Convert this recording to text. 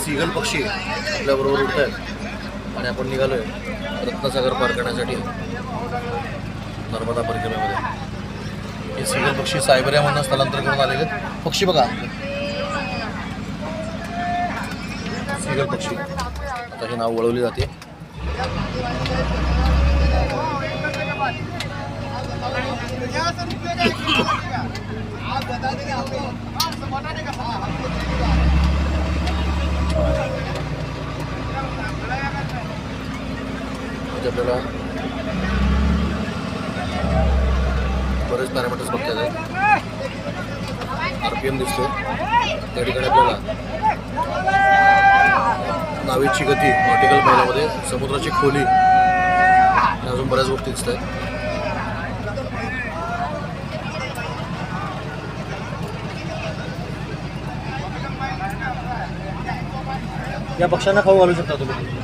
Seagull पक्षी आपल्याबरोबर उडत आहेत आणि आपण निघालो आहे रत्नसागर पार करण्यासाठी नर्मदा परिक्रमेमध्ये. हे सीगल पक्षी सायबेरियामधून स्थलांतर करून आलेले आहेत. पक्षी बघा, सीगल पक्षी. आता हे नाव वळवले जाते. आपल्याला बरेच पॅरामीटर्स बघता येतात. RPM दिसतो त्या ठिकाणी. आपल्याला नावेची गती, नॉटिकल मैलामध्ये समुद्राची खोली, अजून बऱ्याच गोष्टी दिसत आहेत. या पक्ष्यांना खाऊ घालू शकता तुम्ही.